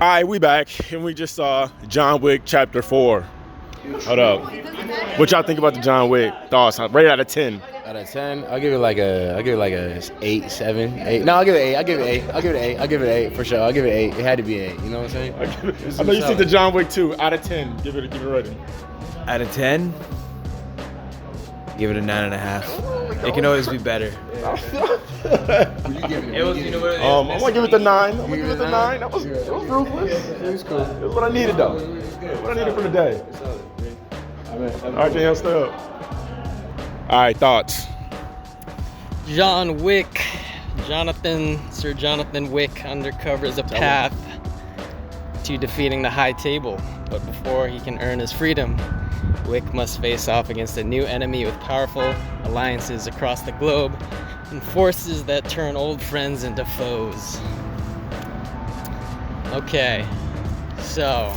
All right, we back, and we just saw John Wick Chapter 4. Hold up. What y'all think about the John Wick? Thoughts? Rate out of 10. Out of 10, I'll give it like a 8, 7, 8. No, I'll give it 8. I'll give it 8 for sure. I'll give it 8. It had to be 8. You know what I'm saying? I know you see the John Wick 2. Out of 10, give it a rating. Out of 10, give it a 9.5. It can always be better. I'm gonna give it the 9. It was ruthless. It was cool. It was what I needed though. What I needed for the day. All right, Danielle, stay up. All right, thoughts. John Wick, Sir Jonathan Wick uncovers a path to defeating the High Table, but before he can earn his freedom, Wick must face off against a new enemy with powerful alliances across the globe and forces that turn old friends into foes. Okay, so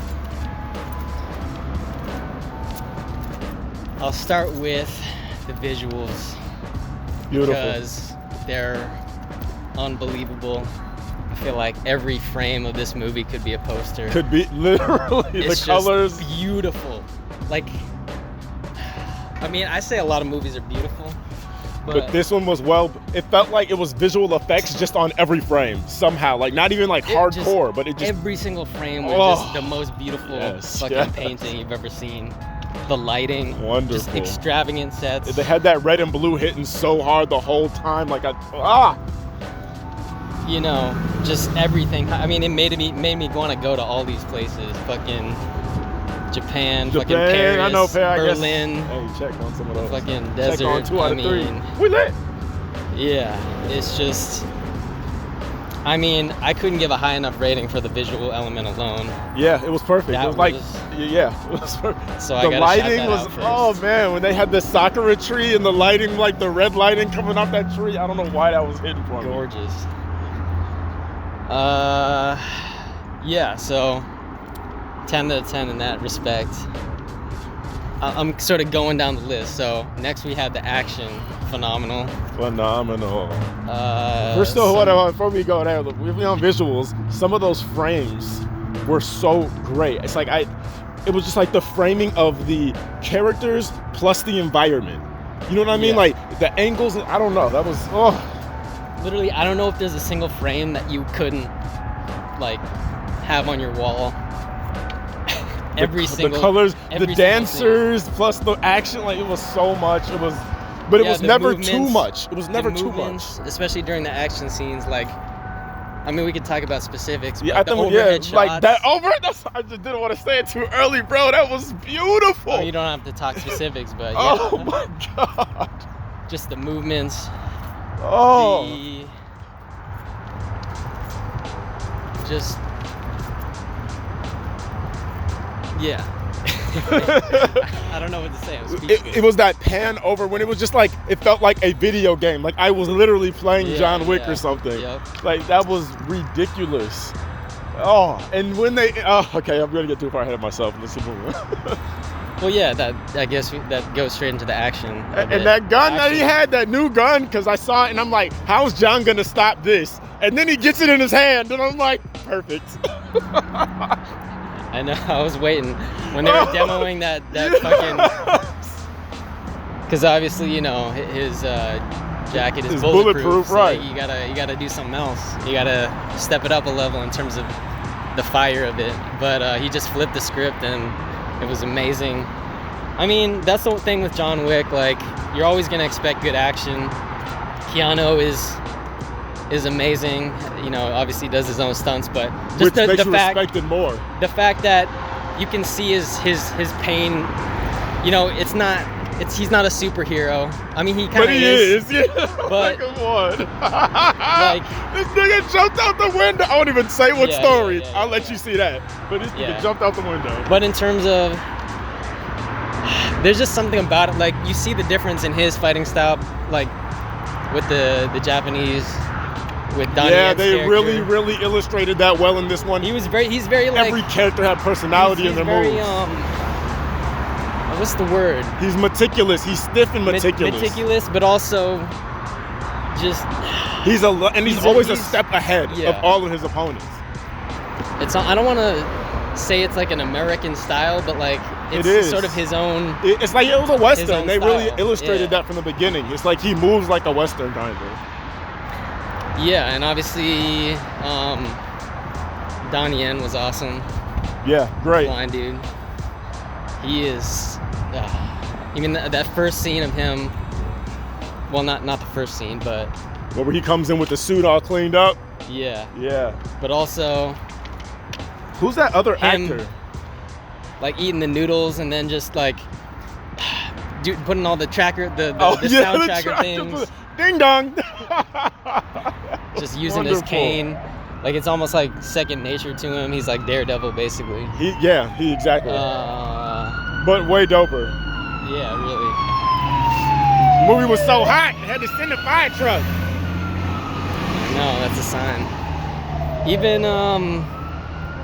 I'll start with the visuals. Beautiful. Because they're unbelievable. I feel like every frame of this movie could be a poster. Could be, literally. It's the colors. Just beautiful. Like, I mean, I say a lot of movies are beautiful, but this one was it felt like it was visual effects just on every frame somehow. Like, not even like hardcore, but it just. Every single frame was just the most beautiful fucking painting you've ever seen. The lighting, wonderful, just extravagant sets. They had that red and blue hitting so hard the whole time, You know, just everything. I mean, it made me want to go to all these places. Fucking Japan, fucking Paris, I know, Berlin. Hey, check on some of those. Fucking desert. Check on 2 out of 3. We lit. Yeah, it's just. I mean, I couldn't give a high enough rating for the visual element alone. Yeah, it was perfect. It was perfect. So the lighting was, oh man, when they had the sakura tree and the lighting, like the red lighting coming off that tree, I don't know why that was hidden for me. Gorgeous. Yeah, so 10 out of 10 in that respect. I'm sort of going down the list. So next we have the action. Phenomenal. First of all, before we go there, look, we're on visuals. Some of those frames were so great. It's like it was just like the framing of the characters plus the environment. You know what I mean? Yeah. Like the angles. I don't know. That was literally. I don't know if there's a single frame that you couldn't like have on your wall. The colors, the dancers, plus the action. Like it was so much. It was. But it was never too much. It was never too much. Especially during the action scenes. Like, I mean, we could talk about specifics. Yeah, but the overhead shots, like that I just didn't want to say it too early, bro. That was beautiful. Oh, you don't have to talk specifics, but yeah. Oh my God. Just the movements. Yeah. I don't know what to say. It was that pan over when it was just like, it felt like a video game. Like I was literally playing John Wick or something. Yep. Like that was ridiculous. And when okay, I'm gonna get too far ahead of myself. Let's move on. Well, yeah, I guess that goes straight into the action. And that gun that he had, that new gun, because I saw it and I'm like, how's John gonna stop this? And then he gets it in his hand and I'm like, perfect. I know, I was waiting when they were demoing that fucking. Because obviously, you know, his jacket is bulletproof, so right? You gotta do something else. You gotta step it up a level in terms of the fire of it. But he just flipped the script and it was amazing. I mean, that's the thing with John Wick. Like, you're always gonna expect good action. Keanu is amazing. You know, obviously does his own stunts, but just the fact respected more. The fact that you can see his pain. You know, he's not a superhero. I mean, he kind of is. But he is, yeah. But come on. Like this nigga jumped out the window. I won't even say what story. I'll let you see that. But this nigga jumped out the window. But in terms of, there's just something about it. Like, you see the difference in his fighting style, like with the Japanese. With Donnie Yen's they character. really illustrated that well in this one. He's very like, every character had personality in their moves. What's the word? He's meticulous. He's stiff and meticulous. Meticulous, but also just. He's always a step ahead of all of his opponents. I don't want to say it's like an American style, but like it's It is. sort of his own. It's like it was a Western. own They really style. illustrated Yeah. that from the beginning. It's like he moves like a Western kind of. Yeah, and obviously Donnie Yen was awesome. Yeah, great. Blind dude. He is. Even that first scene of him. Well, not the first scene, but Where he comes in with the suit all cleaned up. yeah. Yeah. But also Who's that other Him. actor? like eating the noodles and then just like putting all the tracker, the the sound tracker tracker things, Ding dong. just using his Wonderful. cane. Like it's almost like second nature to him. He's like Daredevil basically. He exactly. Yeah, But way doper. really. The movie was so hot, they had to send a fire truck. No, that's a sign. Even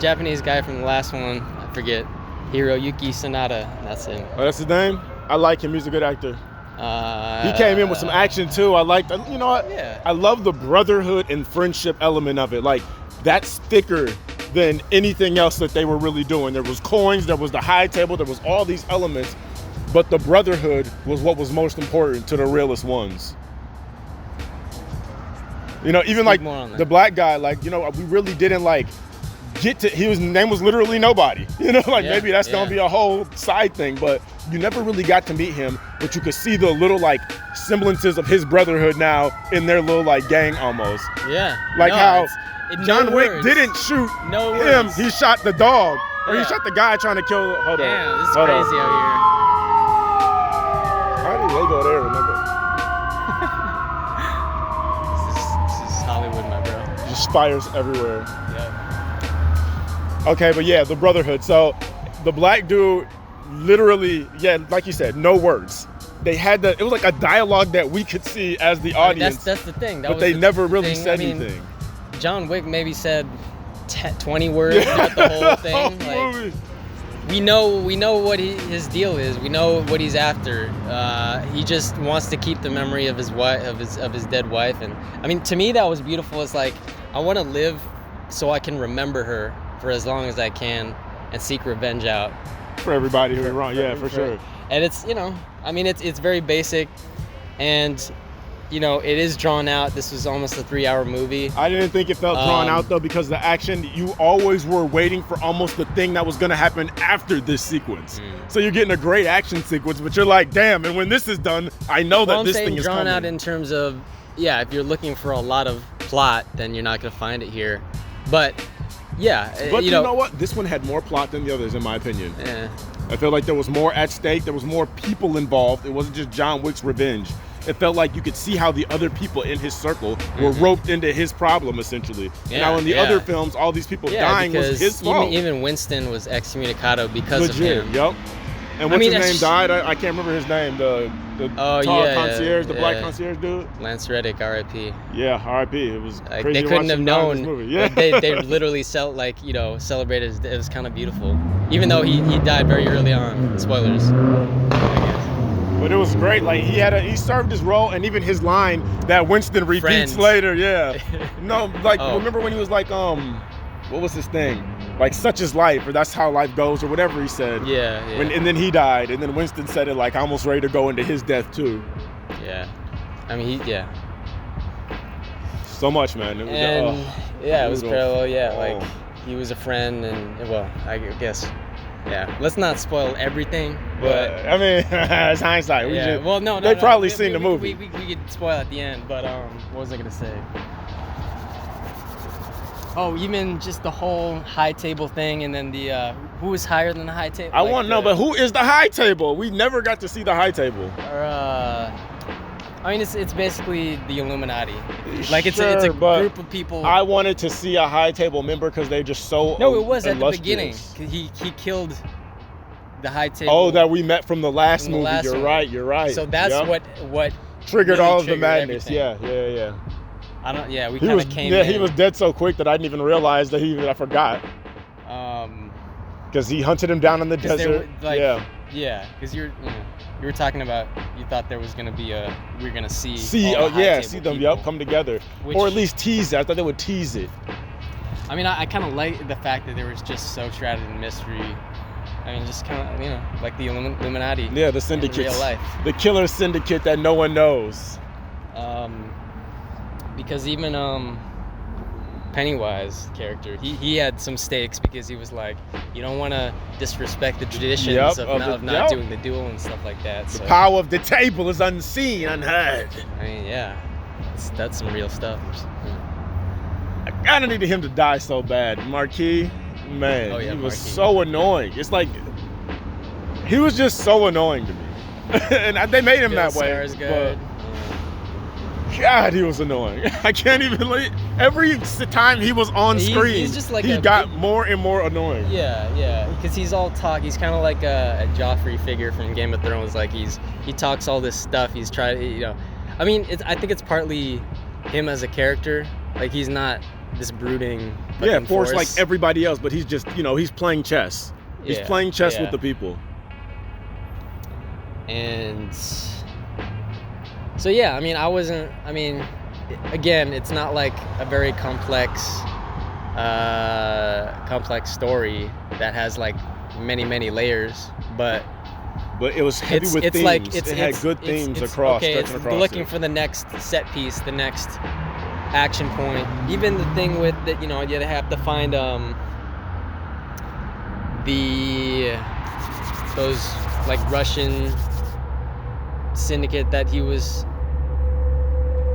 Japanese guy from the last one, I forget, Hiroyuki Sanada. That's him. Oh, that's his name? I like him. He's a good actor. He came in with some action too. I like, you know what? Yeah. I love the brotherhood and friendship element of it. Like, that's thicker than anything else that they were really doing. There was coins, there was the high table, there was all these elements, but the brotherhood was what was most important to the realest ones. You know, even Speak like more on that. the black guy, like, you know, we really didn't like get to, his name was literally nobody. You know, like Yeah, maybe that's yeah. gonna be a whole side thing, but you never really got to meet him, but you could see the little like semblances of his brotherhood now in their little like gang almost. Yeah. Like No, how no John Wick words. didn't shoot No him, words. he shot the dog. Or he Yeah. shot the guy trying to kill, hold on. Damn, this is Hold on. crazy out here. How did they go there, remember? This is Hollywood, my bro. Just fires everywhere. Yeah. Okay, but yeah, the brotherhood. So the black dude literally, yeah, like you said, no words. They had it was like a dialogue that we could see as the audience, That's the thing. That but was they the never really thing. said I mean, anything. John Wick maybe said 20 words throughout the whole thing. Like, Movie. we know what his deal is. We know what he's after. He just wants to keep the memory of his wife, of his dead wife. And I mean, to me, that was beautiful. It's like I want to live so I can remember her for as long as I can and seek revenge out. For everybody who was wrong, yeah, for sure. And it's, you know, I mean, it's very basic, and you know, it is drawn out. This was almost a 3-hour movie. I didn't think it felt drawn out though, because the action, you always were waiting for almost the thing that was gonna happen after this sequence. So you're getting a great action sequence, but you're like, damn, and when this is done, I know that I'm this saying thing is drawn coming. out in terms of, yeah, if you're looking for a lot of plot, then you're not gonna find it here. But yeah, But you know what? This one had more plot than the others, in my opinion. Yeah. I felt like there was more at stake. There was more people involved. It wasn't just John Wick's revenge. It felt like you could see how the other people in his circle were roped into his problem, essentially. Yeah, Now, in the yeah. other films, all these people dying was because his fault. Even Winston was excommunicado because Legit, of him. yep. And what's his name died? I can't remember his name. The tall concierge, the black concierge dude. Lance Reddick, R.I.P. Yeah, R.I.P. It was Like, crazy they to couldn't watch have him die in known. this movie. Yeah. Like, they literally celebrated. It was kind of beautiful, even though he died very early on. Spoilers. But it was great. Like he served his role, and even his line that Winston repeats Friends. later. Yeah. No, like Oh. remember when he was like, what was his thing? Like such is life, or that's how life goes, or whatever he said. Yeah. And then he died, and then Winston said it like almost ready to go into his death too. Yeah. I mean, So much, man. It was, And yeah, it was brutal. parallel. Yeah, Oh. like he was a friend, and well, I guess. Yeah. Let's not spoil everything, but. I mean, it's hindsight. We Yeah, just, well, no. They probably We- seen the we- movie. We could spoil at the end, but what was I gonna say? Oh, even just the whole high table thing, and then the who was higher than the high table? I want to know, but who is the high table? We never got to see the high table. I mean, it's basically the Illuminati. Like it's a Sure, but group of people. I wanted to see a high table member because they're just so No, it was at the illustrious. beginning. 'Cause he killed the high table. Oh, that we met from the last From the movie. last You're one. right. You're right. So that's Yep. what triggered really all of the triggered madness. everything. Yeah. I don't. Yeah, we He kind was of came. yeah. in. He was dead so quick that I didn't even realize that I forgot because he hunted him down in the 'Cause there desert. were, like, yeah. Yeah, because you were talking about, you thought there was gonna be we were gonna see. See, all oh the high yeah, table see them. people. Yep, come together, Which- or at least tease it. I thought they would tease it. I mean, I kind of like the fact that there was just so shrouded in mystery. I mean, just kind of, like the Illuminati. Yeah, the syndicate. In real life. The killer syndicate that no one knows. Because even Pennywise character, he had some stakes because he was like, you don't want to disrespect the traditions of not doing the duel and stuff like that. So. The power of the table is unseen, unheard. I mean, yeah, that's some real stuff. I kind of needed him to die so bad. Marquis, man, he was so annoying. It's like, he was just so annoying to me. And they made him that way. Good. God, he was annoying. I can't even, every time he was on screen, he's just like he got more and more annoying. Yeah, because he's all talk. He's kind of like a Joffrey figure from Game of Thrones. Like he talks all this stuff. He's trying, I mean, I think it's partly him as a character. Like he's not this brooding. Force like everybody else, but he's just, he's playing chess. He's playing chess with the people. And so yeah, I mean, again, it's not like a very complex story that has like many layers, but it was heavy with themes. It had good themes across. Okay, it's looking for the next set piece, the next action point. Even the thing with that, you have to find those like Russian syndicate that he was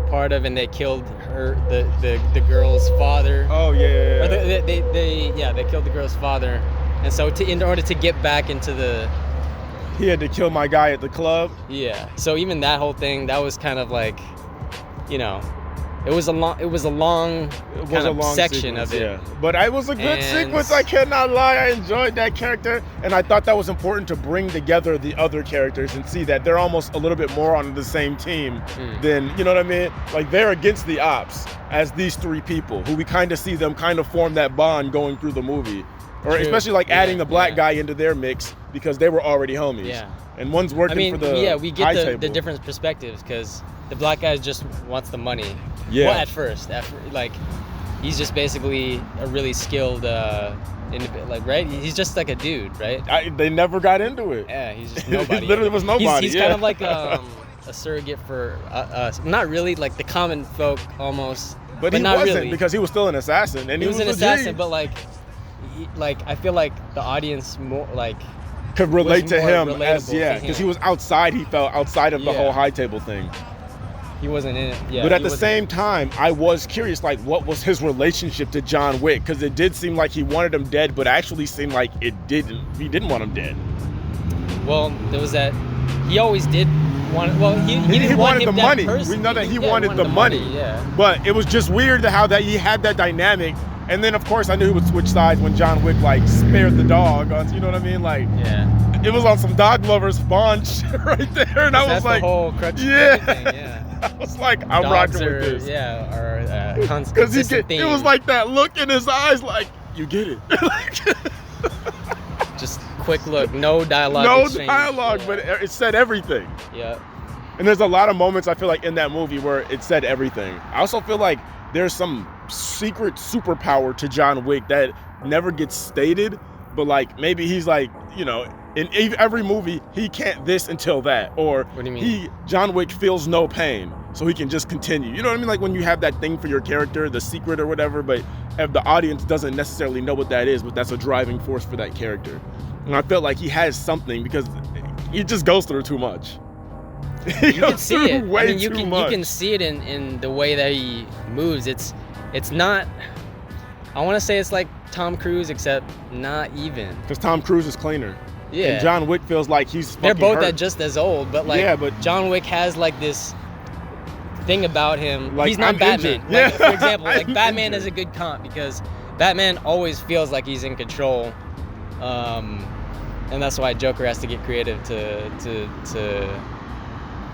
part of, and they killed the girl's father. Oh yeah. Or they killed the girl's father, and so in order to get back into he had to kill my guy at the club. Yeah. So even that whole thing, that was kind of like, it was a long section of it. Yeah. But it was a good sequence. I cannot lie. I enjoyed that character, and I thought that was important to bring together the other characters and see that they're almost a little bit more on the same team than, you know what I mean? Like they're against the ops as these three people who we kind of see them kind of form that bond going through the movie. Or especially like adding the black guy into their mix because they were already homies. Yeah. And one's working for the we get the different perspectives because the black guy just wants the money. Yeah. Well, at first, like he's just basically a really skilled, right? He's just like a dude, right? They never got into it. Yeah, he's just nobody. He literally was nobody. He's kind of like a surrogate for us. Not really, like the common folk almost. But he not wasn't really. because he was still an assassin, and he was an assassin. But like I feel like the audience more like could relate to him because he was outside. He felt outside of the whole high table thing. He wasn't in it. Yeah, but at the same time, I was curious, like, what was his relationship to John Wick? Because it did seem like he wanted him dead, but actually seemed like he didn't want him dead. Well, there was that. He always did want. Well, he didn't want wanted the money. We know that he wanted the money. Yeah. But it was just weird how that he had that dynamic. And then, of course, I knew he would switch sides when John Wick, like, spared the dog. You know what I mean? Like, it was on some dog lovers bond shit right there. And I was like, the whole crutch thing, I was like, I'm rocking with this. Yeah, or because it was like that look in his eyes, like, you get it. Just quick look, no dialogue. No exchange. dialogue, but it said everything. Yeah. And there's a lot of moments I feel like in that movie where it said everything. I also feel like there's some secret superpower to John Wick that never gets stated, but like maybe he's like, in every movie he can't this until that, or what do you mean? John Wick feels no pain, so he can just continue. You know what I mean? Like when you have that thing for your character, the secret or whatever, but if the audience doesn't necessarily know what that is, but that's a driving force for that character. And I felt like he has something because he just goes through too much. You can see it. You can see it in the way that he moves. It's not. I want to say it's like Tom Cruise, except not even. Because Tom Cruise is cleaner. Yeah. And John Wick feels like he's fucking They're both hurt. just as old, but John Wick has like this thing about him. Like, he's not I'm Batman. Injured. Yeah. For example, like Batman is a good comp because Batman always feels like he's in control. And that's why Joker has to get creative to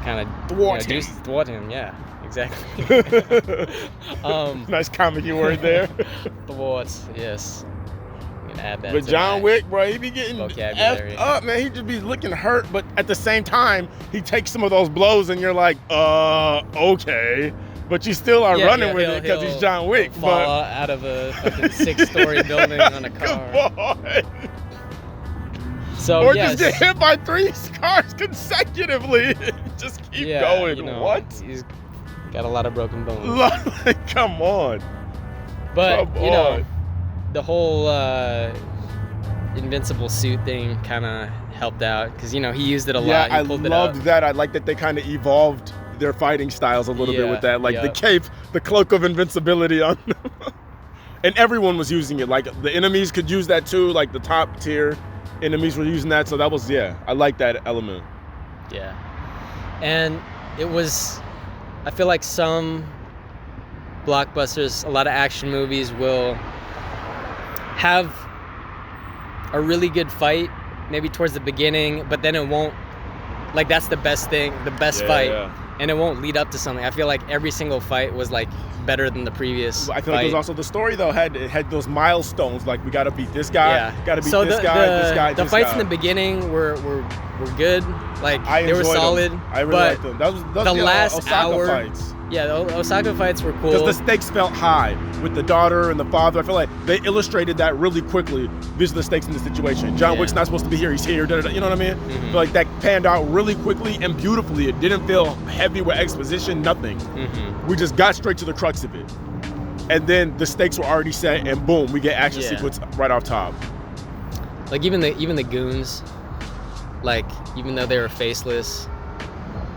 kind of thwart him. Yeah, exactly. Nice comedy word there. Thwart, yes. You can add that. But John Wick, bro, he be getting vocabulary. effed up, man. He just be looking hurt, but at the same time, he takes some of those blows, and you're like, okay. but you still are Yeah, running yeah, with it because he's John Wick. He'll fall out of a fucking 6-story building on a car. Come on. So Or yes. just get hit by 3 cars consecutively. Just keep going. You know, What? He's got a lot of broken bones. Like, come on. But Come you know, on. the whole invincible suit thing kind of helped out because you know he used it a lot. He I pulled loved it up. that. I like that they kind of evolved their fighting styles a little bit Yeah, with that. Like the yep. cape, the cloak of invincibility on them. And everyone was using it. Like the enemies could use that too. Like the top tier enemies were using that. So that was, I like that element. Yeah, and it was. I feel like some blockbusters, a lot of action movies will have a really good fight maybe towards the beginning, but then it won't, like that's the best thing, the best fight, and it won't lead up to something. I feel like every single fight was like better than the previous I feel fight. like it was also the story though had those milestones, like we got to beat this guy, got to beat so this guy. The fights in the beginning were good, like they were solid. I really but liked them. That was the last Osaka hour fights. Yeah, the Osaka fights were cool. Because the stakes felt high with the daughter and the father. I feel like they illustrated that really quickly. These are the stakes in the situation. John Wick's not supposed to be here. He's here. You know what I mean? Mm-hmm. I feel like that panned out really quickly and beautifully. It didn't feel heavy with exposition, nothing. Mm-hmm. We just got straight to the crux of it. And then the stakes were already set, and boom, we get action sequence right off top. Like even the goons, like even though they were faceless,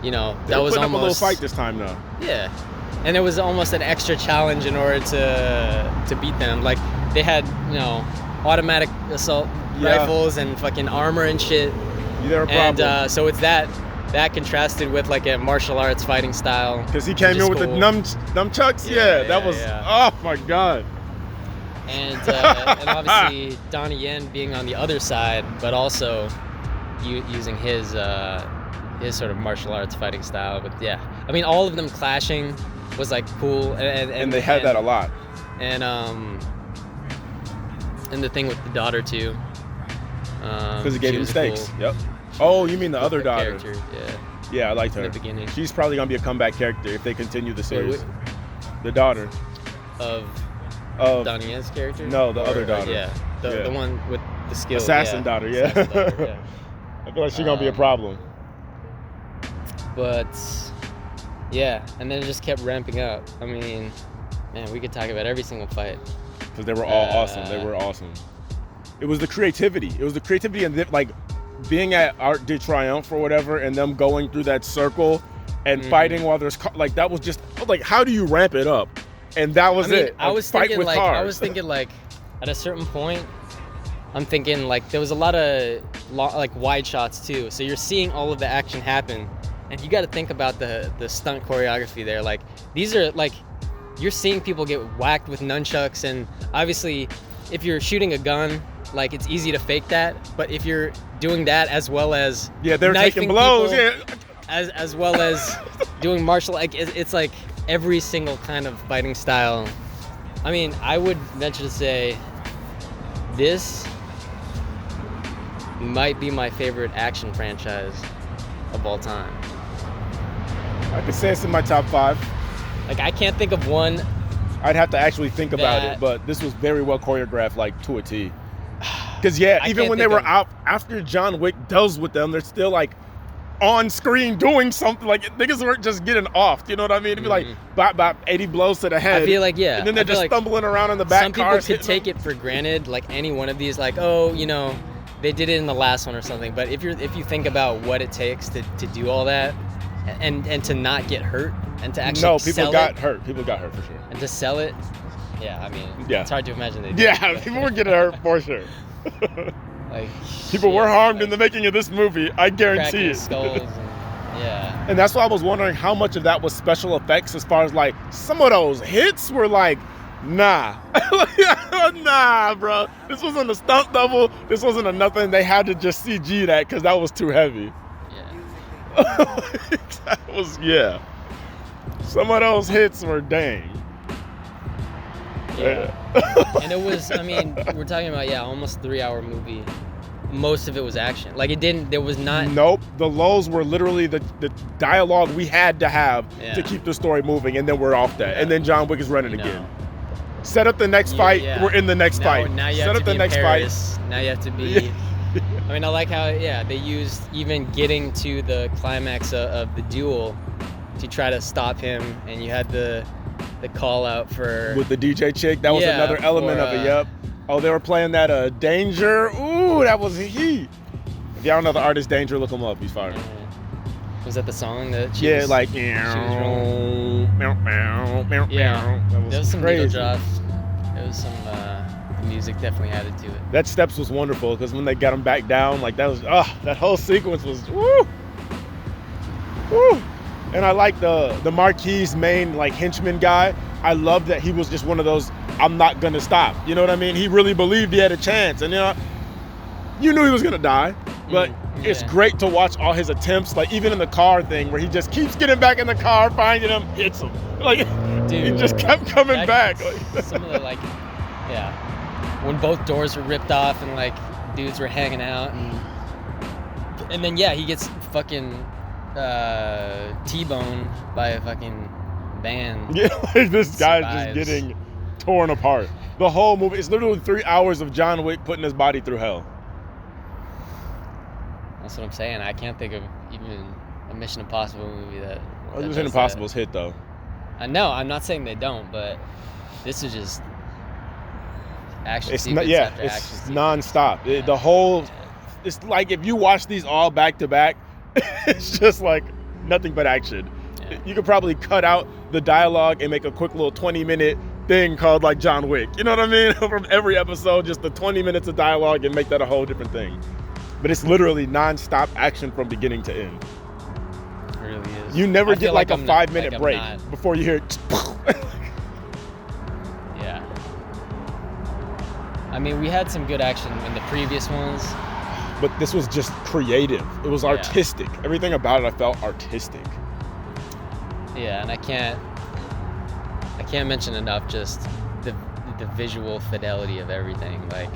you know, They that were was putting almost up a little fight this time though. Yeah, and it was almost an extra challenge in order to beat them. Like they had, you know, automatic assault rifles and fucking armor and shit. They're a problem. And so it's that contrasted with like a martial arts fighting style. Because he came in with the nunchucks. Yeah, that was. Oh my god. And obviously Donnie Yen being on the other side, but also using his sort of martial arts fighting style. But yeah, I mean, all of them clashing was like cool, and they had that a lot. And the thing with the daughter too. Because it gave him stakes. Cool, yep. Oh, you mean the other daughter? Character, yeah. Yeah, I liked her. In the beginning. She's probably gonna be a comeback character if they continue the series. Wait. The daughter. Of Donnie Yen's character? No, the other daughter. Yeah. The one with the skills. Assassin daughter, yeah. Assassin daughter, yeah. I feel like she's gonna be a problem. But yeah, and then it just kept ramping up. I mean, man, we could talk about every single fight. Because they were all awesome. They were awesome. It was the creativity. It was the creativity and like being at Arc de Triomphe or whatever, and them going through that circle and fighting while there's like that was just like, how do you ramp it up? And that was it. I was thinking like at a certain point, I'm thinking like there was a lot of like wide shots too. So you're seeing all of the action happen, and you got to think about the stunt choreography there. Like these are like you're seeing people get whacked with nunchucks, and obviously if you're shooting a gun, like it's easy to fake that. But if you're doing that as well as they're taking blows, as well as doing martial, like it's like every single kind of fighting style. I mean, I would venture to say this might be my favorite action franchise of all time. I could say it's in my top 5. Like I can't think of one. I'd have to actually think about it, but this was very well choreographed, like to a T. Because even when they were out after John Wick does with them, they're still like on screen doing something. Like niggas weren't just getting off. You know what I mean? It'd be like bop bop 80 blows to the head. I feel like and then they're just stumbling around in the back. Some people could take it for granted, like any one of these, like they did it in the last one or something. But if you think about what it takes to do all that, and to not get hurt, and to actually people got hurt. People got hurt for sure. And to sell it, I mean, it's hard to imagine they did. Yeah, people were getting hurt for sure. Like people were harmed in the making of this movie. I guarantee it. Skulls and that's why I was wondering how much of that was special effects. As far as like some of those hits were like, nah, bro. This wasn't a stunt double. This wasn't a nothing. They had to just CG that because that was too heavy. That was Some of those hits were dang. Yeah. And it was, I mean, we're talking about almost 3-hour movie. most of it was action. Like it didn't. There was not. Nope. The lulls were literally the dialogue we had to have Yeah. to keep the story moving, and then we're off that. And then John Wick is running You know. again. Set up the next fight. Yeah. We're in the next fight. Now you Set have up to the be next in fight. Paris. Now you have to be. I mean, I like how they used even getting to the climax of the duel to try to stop him, and you had the call out for With the DJ chick, that was Yeah, another element for, of it. Yep. Oh, they were playing that Danger. Ooh, that was heat. If y'all don't know the artist Danger, look him up. He's fire. Was that the song that she Yeah, was, like she was rolling? yeah. Yeah, That there was some crazy. needle drops. There was some music definitely added to it. That steps was wonderful because when they got him back down, like that was that whole sequence was woo. And I like the Marquis main like henchman guy. I love that he was just one of those I'm not gonna stop. You know what I mean? He really believed he had a chance, and you knew he was gonna die. But it's yeah. great to watch all his attempts, like even in the car thing where he just keeps getting back in the car, finding him, hits him. Like Dude, he just kept coming back. Some of the when both doors were ripped off and like dudes were hanging out and then he gets fucking T-boned by a fucking van. Yeah, like this guy's Survives. just getting torn apart. The whole movie, it's literally 3 hours of John Wick putting his body through hell. That's what I'm saying. I can't think of even a Mission Impossible movie that Mission does Impossible's hit though. I know. I'm not saying they don't, but this is just action It's sequence after it's action sequence. nonstop. The whole, it's like if you watch these all back to back, it's just like nothing but action. Yeah. You could probably cut out the dialogue and make a quick little 20-minute thing called like John Wick. You know what I mean? From every episode, just the 20 minutes of dialogue and make that a whole different thing. But it's literally nonstop action from beginning to end. It really is. You never I get feel like a I'm not- 5 minute like I'm break not- before you hear Yeah. I mean, we had some good action in the previous ones. but this was just creative. It was Yeah. artistic. Everything about it I felt artistic. Yeah, and I can't mention enough just the visual fidelity of everything. Like,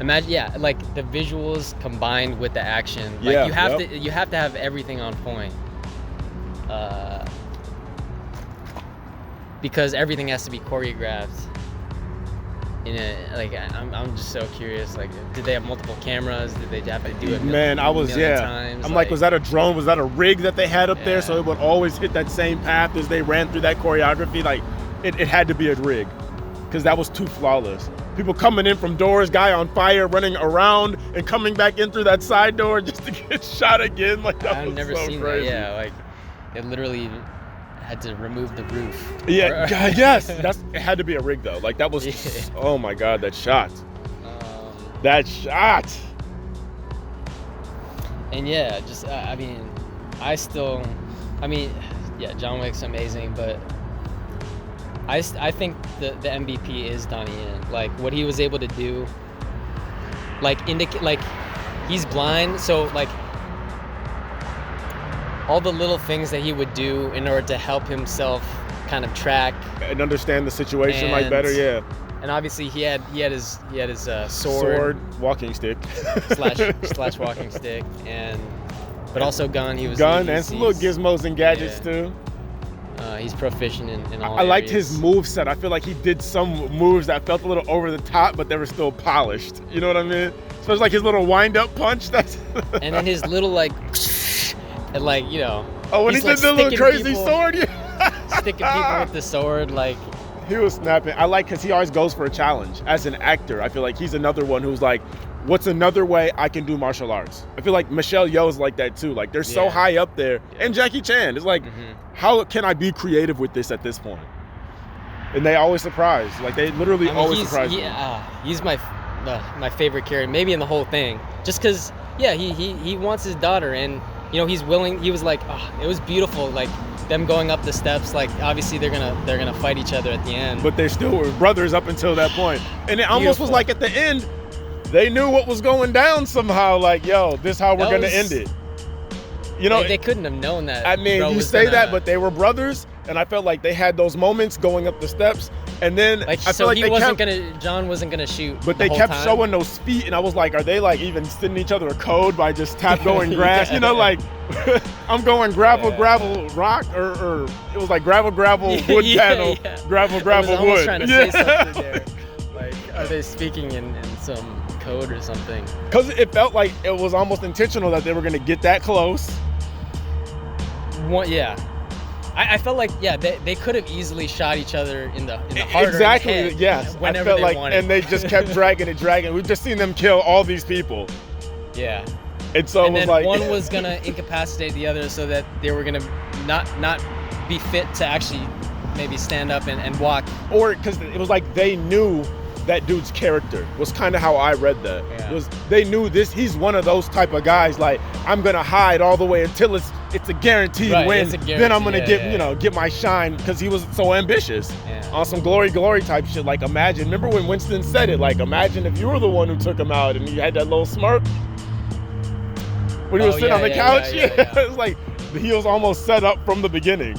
imagine, like the visuals combined with the action. Like Yeah, you have to have everything on point. Because everything has to be choreographed. I'm just so curious. Like, did they have multiple cameras? Did they have to do it? Man, I was, million yeah. times? I'm like, was that a drone? Was that a rig that they had up there Yeah. so it would always hit that same path as they ran through that choreography? Like, it had to be a rig because that was too flawless. People coming in from doors, guy on fire, running around and coming back in through that side door just to get shot again. Like, that I've was never so seen crazy. that. Yeah, like they literally had to remove the roof. Yeah, yes. It had to be a rig though. Like that was, Yeah. oh my God, that shot. That shot. And yeah, just I mean, John Wick's amazing, but I think the MVP is Donnie Yen. Like what he was able to do, like he's blind, so like all the little things that he would do in order to help himself kind of track And understand the situation like And- better, yeah. and obviously he had his sword Walking stick. slash walking stick but also gun. He was Gun and some little gizmos and gadgets yeah. too. He's proficient in all I liked areas. his move set. I feel like he did some moves that felt a little over the top, but they were still polished. You know what I mean? Especially like his little wind-up punch. That's And then his little like and like, you know, oh, when he he's, did like, the little sticking crazy people- sword, yeah. sticking people with the sword, like He was snapping. I like because he always goes for a challenge. As an actor, I feel like he's another one who's like, what's another way I can do martial arts? I feel like Michelle Yeoh's like that too. Like they're so Yeah. high up there. And Jackie Chan. It's like, how can I be creative with this at this point? And they always surprise. Like they literally always surprise me. He's my favorite character, maybe in the whole thing. Just because, he wants his daughter, and you know he's willing. He was like, it was beautiful, like them going up the steps. Like obviously they're gonna fight each other at the end. But they still were brothers up until that point. And it almost was Beautiful. like at the end, they knew what was going down somehow. Like, yo, this is how we're That gonna was- end it. You know, they couldn't have known that. I mean, bro you was say gonna- that, but they were brothers, and I felt like they had those moments going up the steps, And then Like, I so feel like John wasn't gonna shoot. but the they whole kept time. showing those feet, and I was like, are they like even sending each other a code by just tap going grass? You know, like I'm going gravel, rock, or it was like gravel, wood panel, gravel, I was almost wood. trying to say something there. Like, are they speaking in some code or something? Because it felt like it was almost intentional that they were gonna get that close. Yeah. I felt like they could have easily shot each other in the heart Exactly. or in the head Yes. whenever I felt they like, wanted. and they just kept dragging. We've just seen them kill all these people. Yeah. And so And it was then like one was gonna incapacitate the other so that they were gonna not be fit to actually maybe stand up and walk. or because it was like they knew that dude's character was kind of how I read that. Yeah. It was they knew this. He's one of those type of guys. Like I'm gonna hide all the way until it's a guaranteed Right, win. it's a Then I'm gonna guarantee, get my shine because he was so ambitious. Yeah. On some glory type shit. Like imagine. Remember when Winston said it? Like imagine if you were the one who took him out and he had that little smirk when he was sitting on the couch. Yeah. It was like he was almost set up from the beginning.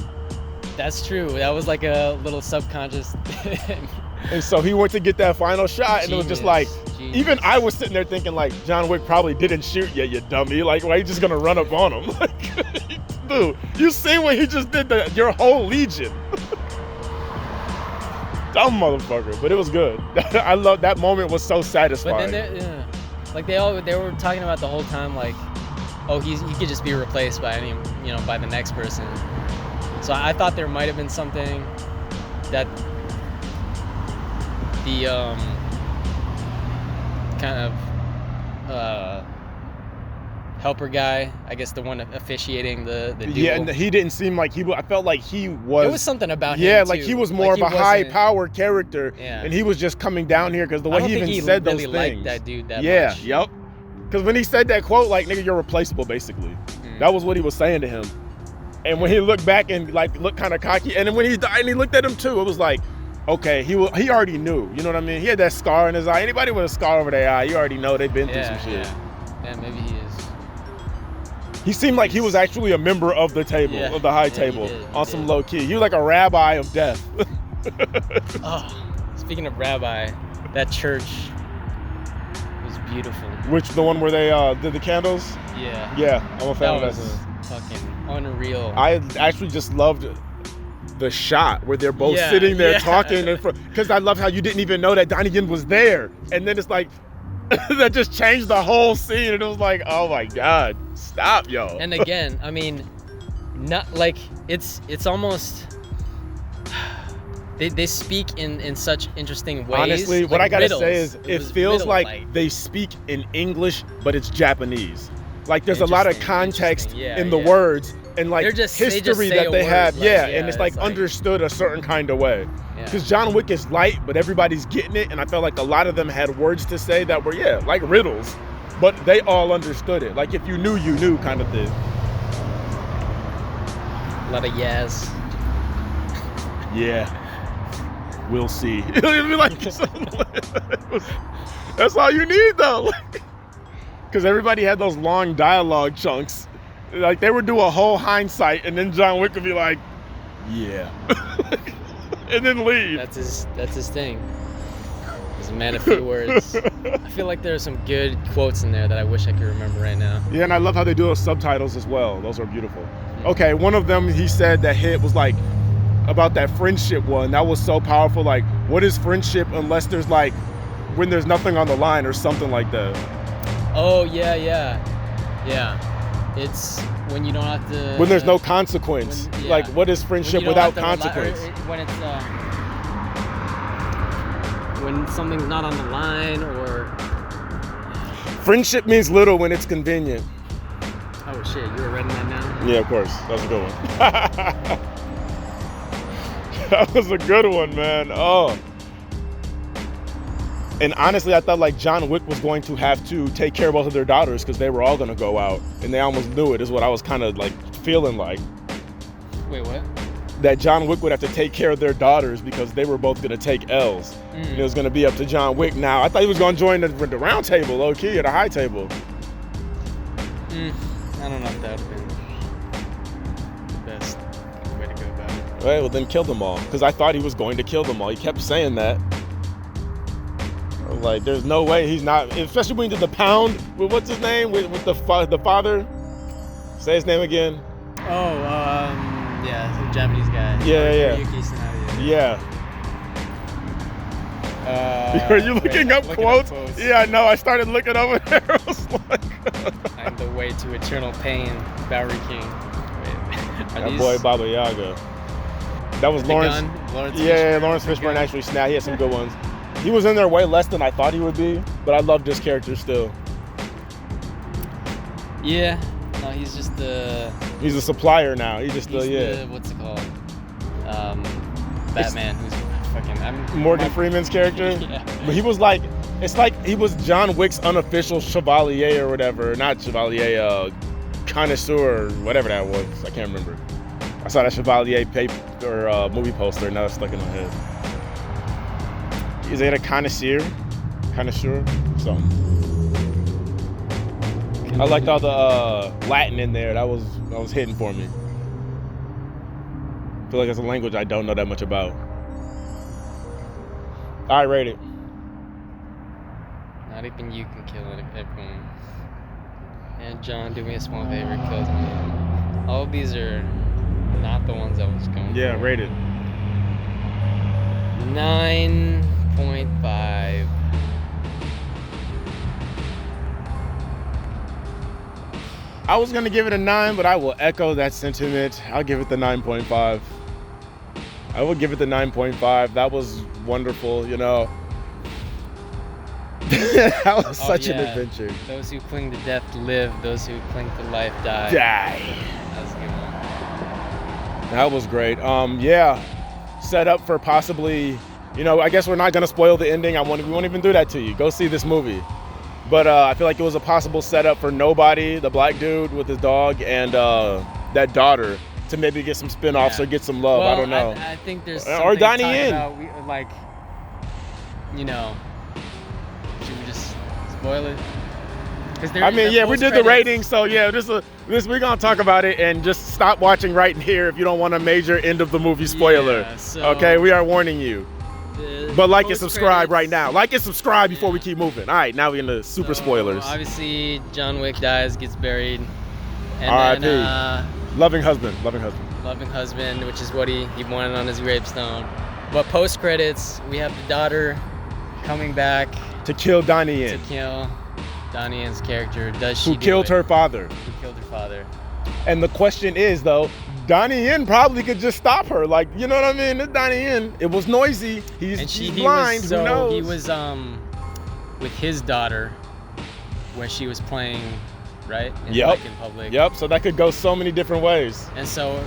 That's true. That was like a little subconscious thing. And so he went to get that final shot, and it was just like, Genius. even I was sitting there thinking, like, John Wick probably didn't shoot yet, you dummy. Like, why are you just gonna run up on him? Like, dude, you see what he just did to your whole legion. Dumb motherfucker, but it was good. I love that moment. Was so satisfying. But then like they were talking about the whole time, like, oh, he could just be replaced by by the next person. So I thought there might have been something that the kind of helper guy, I guess the one officiating the duel. Yeah, and he didn't seem like I felt like he was. There was something about him. Yeah, too. like he was more of a high power character, Yeah. and he was just coming down here because the I way don't he think even he said really those liked things. that dude that Yeah, much. yep. Because when he said that quote, like, nigga, you're replaceable, basically. That was what he was saying to him. And when he looked back and like looked kind of cocky, and then when he died and he looked at him too, it was like, okay, he already knew. You know what I mean? He had that scar in his eye. Anybody with a scar over their eye, you already know they've been through some shit. Yeah, maybe he is. He seemed like he was actually a member of the table, Yeah. of the high Yeah, table, he did. on some low key. He was like a rabbi of death. Oh, speaking of rabbi, that church was beautiful. Which, the one where they did the candles? Yeah. Yeah, I'm a fan That of was that. fucking unreal. I actually just loved the shot where they're both Yeah, sitting there yeah. talking, because I love how you didn't even know that Donnie Yen was there, and then it's like that just changed the whole scene, and it was like, oh my god, stop, yo. And again, I mean, not like it's almost they speak in such interesting ways. Honestly, what like I gotta riddles. say is it was feels riddle, like they speak in English, but it's Japanese. Like there's a lot of Interesting, context interesting. Yeah, in the yeah. words and like They just say history a that they word, have. like, Yeah, yeah, and it's like it's like- understood a certain kind of way. Yeah. Because John Wick is light, but everybody's getting it, and I felt like a lot of them had words to say that were, like riddles, but they all understood it. Like if you knew kind of thing. A lot of yes. Yeah, we'll see. It'd be like, that's all you need though. Because everybody had those long dialogue chunks. Like they would do a whole hindsight, and then John Wick would be like, yeah. And then leave. That's his thing. He's a man of few words. I feel like there's some good quotes in there that I wish I could remember right now. Yeah, and I love how they do those subtitles as well. Those are beautiful. Okay, one of them he said that hit was like about that friendship one. That was so powerful. Like, what is friendship unless there's like when there's nothing on the line or something like that? Oh yeah. It's when you don't have to. When there's no consequence. when- yeah. Like, what is when friendship you don't without have to consequence? when it's when something's not on the line or. Friendship means little when it's convenient. Oh shit, you were writing that now? Yeah, of course. That was a good one. That was a good one, man. Oh. And honestly, I thought like John Wick was going to have to take care of both of their daughters because they were all going to go out. And they almost knew it, is what I was kind of like feeling like. Wait, what? That John Wick would have to take care of their daughters because they were both going to take L's. And it was going to be up to John Wick. Now, I thought he was going to join the round table, low key, or the high table. I don't know if that would have been the best way to go about it. Right, well then kill them all. Because I thought he was going to kill them all. He kept saying that. I was like, there's no way he's not, especially when he did the pound with what's his name? With the father. Say his name again. Oh, yeah, the Japanese guy. Yeah. Yeah. Are you looking up quotes? Yeah, I know. I started looking over there. I was like, I'm the way to eternal pain, Bowery King. Wait, that boy Baba Yaga. That was Lawrence. Lawrence Fishburne actually snapped. He had some good ones. He was in there way less than I thought he would be, but I loved his character still. Yeah. No, he's just the. He's a supplier now. He's just what's it called? Batman, who's fucking. Morgan Freeman's character. Yeah. But he was like, it's like he was John Wick's unofficial chevalier or whatever. Not chevalier, connoisseur or whatever that was. I can't remember. I saw that Chevalier paper or movie poster, and now it's stuck in my head. Is it a connoisseur? Connoisseur? Something. I liked all the Latin in there. That was hitting for me. I feel like it's a language I don't know that much about. I rate it. Not even you can kill it at that point. And John, do me a small favor, kills me. All of these are not the ones I was going for. Yeah, rate it. 9.5. I was gonna give it a 9, but I will echo that sentiment. I'll give it the 9.5. I will give it the 9.5. That was wonderful, you know. That was such an adventure. Those who cling to death live. Those who cling to life die. Die. That was a good one. That was great. Yeah, set up for possibly, you know, I guess we're not gonna spoil the ending. We won't even do that to you. Go see this movie. But I feel like it was a possible setup for Nobody, the black dude with his dog, and that daughter to maybe get some spin-offs or get some love. Well, I don't know. I think there's or something Donnie talking Yen. about, like, you know, should we just spoil it? I mean, yeah, we did the rating, so yeah, we're gonna talk about it and just stop watching right here if you don't want a major end of the movie spoiler. Yeah, so okay, we are warning you. But like and subscribe right now. Like and subscribe before we keep moving. All right, now we're into super spoilers. Obviously, John Wick dies, gets buried, and R.I.P. then Loving husband, which is what he wanted on his gravestone. But post credits, we have the daughter coming back to kill Donnie Yen. To kill Donnie Yen's character. Does she? Who killed her father? Who killed her father? And the question is, though, Donnie Yen probably could just stop her. Like, you know what I mean? It's Donnie Yen. It was noisy. He's blind. Who knows? He was with his daughter when she was playing, right? Yep. In public. Yep. So that could go so many different ways. And so,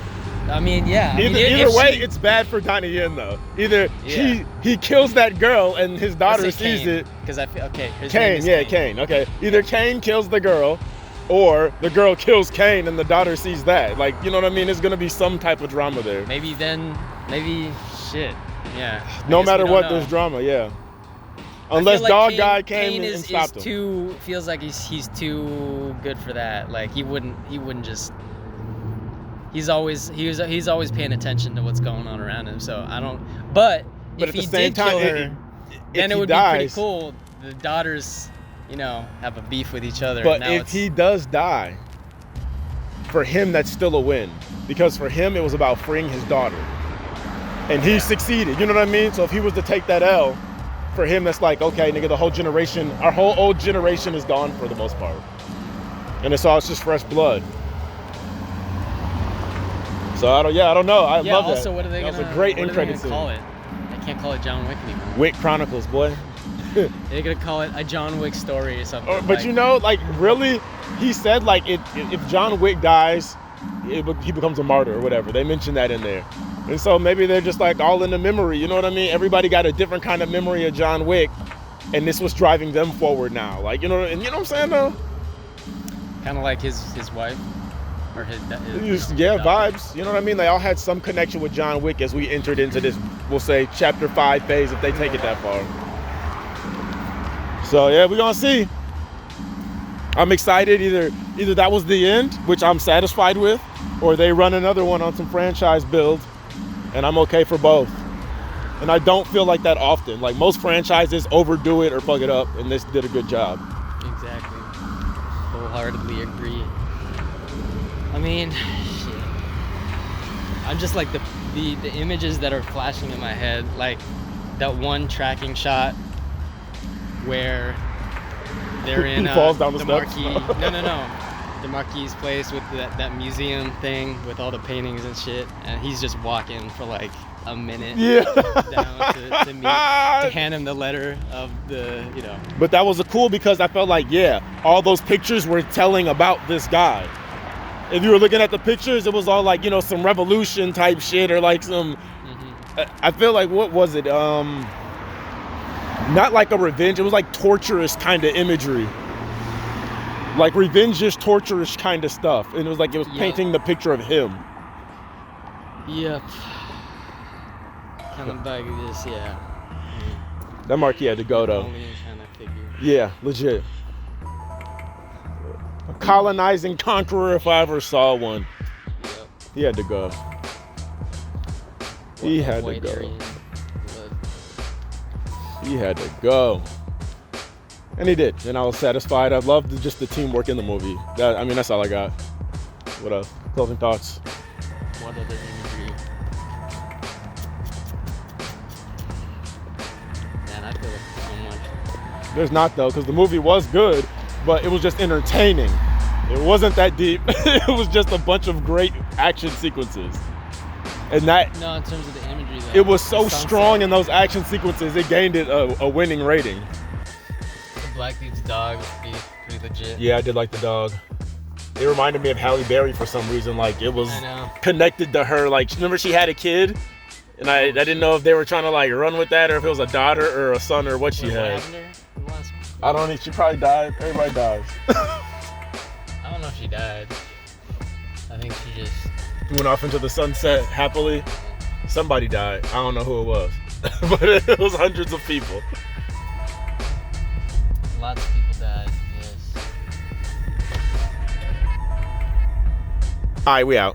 I mean, yeah. Either way, it's bad for Donnie Yen, though. Either he kills that girl and his daughter sees it. Because I feel Kane. Okay. Either Kane kills the girl, or the girl kills Kane and the daughter sees that. Like, you know what I mean? There's gonna be some type of drama there. Maybe shit. Yeah. No matter what, there's drama. Yeah. Unless like dog guy came and stopped him. Feels like he's too good for that. Like he wouldn't just. He's always paying attention to what's going on around him. So I don't. But if he did kill her, then it would be pretty cool. The daughters, you know, have a beef with each other. But if he does die, for him that's still a win, because for him it was about freeing his daughter, and he succeeded. You know what I mean? So if he was to take that L, for him that's like, okay, nigga, our whole old generation is gone for the most part, and it's just fresh blood. So I don't know. I love that. Also, what are they that was a great end credit scene. Call it? They can't call it John Wick anymore. Wick Chronicles, boy. They're gonna call it a John Wick story or something. But you know, like really, he said like if John Wick dies, he becomes a martyr or whatever. They mentioned that in there, and so maybe they're just like all in the memory. You know what I mean? Everybody got a different kind of memory of John Wick, and this was driving them forward now. Like you know what I'm saying though? Kind of like his wife. Or his vibes. You know what I mean? They all had some connection with John Wick as we entered into this, we'll say, chapter 5 phase if they take it that far. So yeah, we're gonna see. I'm excited. Either that was the end, which I'm satisfied with, or they run another one on some franchise build. and I'm okay for both. And I don't feel like that often. Like most franchises overdo it or fuck it up, and this did a good job. Exactly. Wholeheartedly agree. I mean, shit. I'm just like the images that are flashing in my head, like that one tracking shot where they're in He falls down the steps. Marquis. No. The Marquis' place with that museum thing with all the paintings and shit, and he's just walking for like a minute down to hand him the letter of the, you know. But that was cool because I felt like, all those pictures were telling about this guy. If you were looking at the pictures, it was all like, some revolution type shit or like some, I feel like, what was it? Not like a revenge, it was like torturous kind of imagery. Like revenge-ish, torturous kind of stuff. And it was like, it was painting the picture of him. Yep. Kind of like this, That Marquis had to go though. Kind of figure. Yeah, legit. A colonizing conqueror if I ever saw one. Yep. He had to go. He had to go. He had to go. And he did. And I was satisfied. I loved just the teamwork in the movie. That's all I got. What else? Closing thoughts? What other imagery? Man, I feel like so much. There's not though, because the movie was good, but it was just entertaining. It wasn't that deep. It was just a bunch of great action sequences. And that... No, in terms of the imagery though. It was so strong in those action sequences, it gained it a winning rating. Black dude's dog was pretty legit. Yeah, I did like the dog. It reminded me of Halle Berry for some reason. Like it was connected to her. Like remember she had a kid, and I didn't know if they were trying to like run with that or if it was a daughter or a son or what she had. What happened to her? I don't know. She probably died. Everybody dies. I don't know if she died. I think she just went off into the sunset happily. Somebody died. I don't know who it was, but it was hundreds of people. Lots of people died, yes. All right, we out.